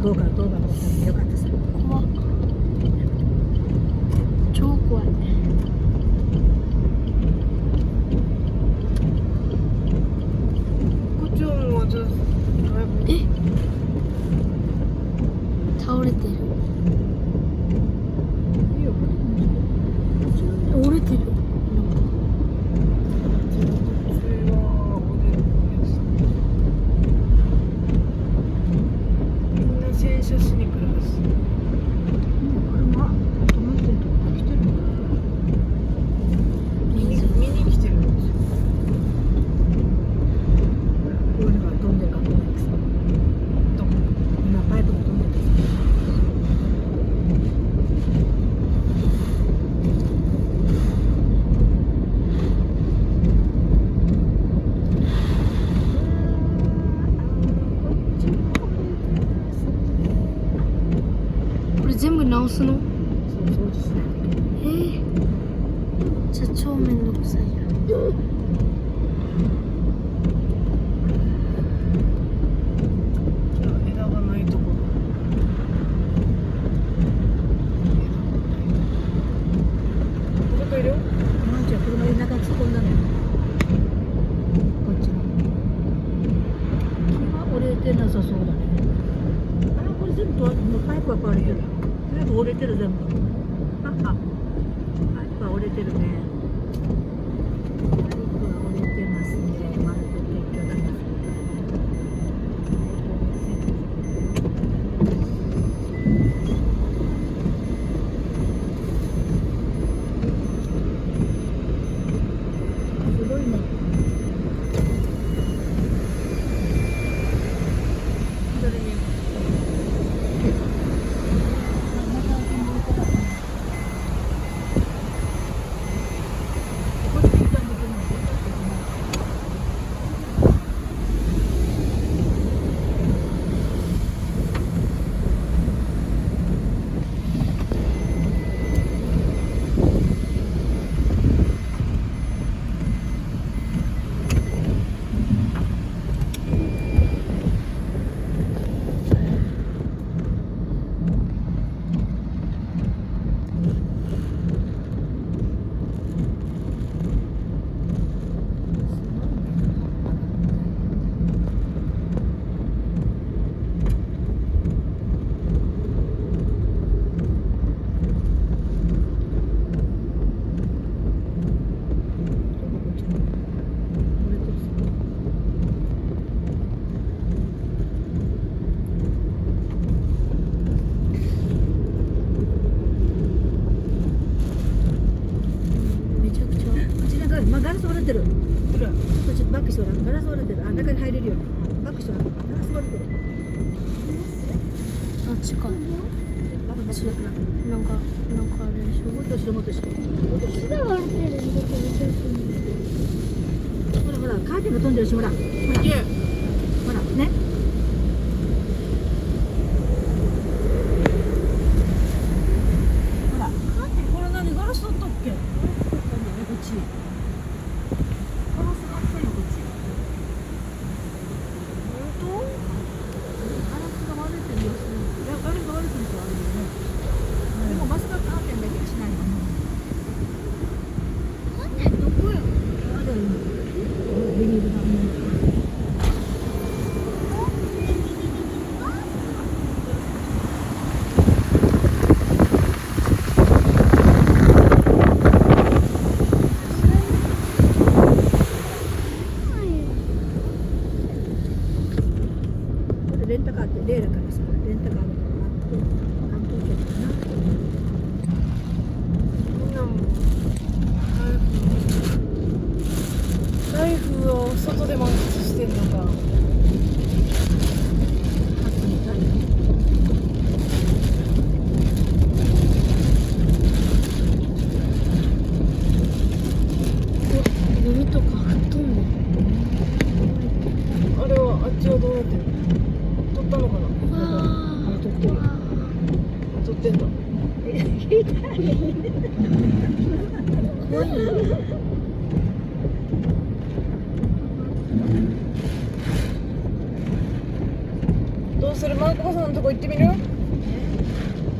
動画撮ったんでよかったさ。怖っ。超怖い。こっちはもうちょっとえ、倒れてる。いいよ、折れてる。みんな洗車しに来るはず。車止まってるとこ来てるんだ。見に来てるんですよ。こういうのが飛んでるか怖いくさ。どこ？今パイプが飛んでるさ。これ全部直すの？そう掃除しないといけない。じゃあ超めんどくさいや。枝がないところ。どこいるよ？マンチは車で中に突っ込んだのよ。こっちの。木が折れてなさそうだね。あ、これ全部もうパイプが壊れてる。全部折れてる全部。パイプが折れてるね。パイプが折れてますね。丸く撤去だな。すごいね。それにこっちに行ったんだけどめちゃくちゃ。こっちなんか、まあ、ガラス割れてる。ほら。こっちバックしてごらん。ガラス割れてる。あ、中に入れるように。バックしてごらん。ガラス割れてる。あっちか。バックしてごらん。なんかあれでしょ。もっと後ろもっと後ろ。下割れてるんだけど、ほらほら、カーテンが飛んでるし、ほら。ほら。いえ。ほら、ね。ほら。これ何ガラスだったっけ？こっち。ガラスがあったよ、こっち。本当？ガラスが割れてるよ。いや、ガラスが割れてる人はあるよね。でも、バスがカーテンだけはしないの。どこや。あれ、ビニールが。レンタカーってレールからさ、レンタカーの関東圏かな。みんなもライフを外で満喫してんのか。初みたいな。ゴミとか吹っ飛んでる。あれはあっちはどうなってる？取ったのかな？わ撮ってるよ。取ってんだ。怖いよ。どうどうするマーコバさんのとこ行ってみる？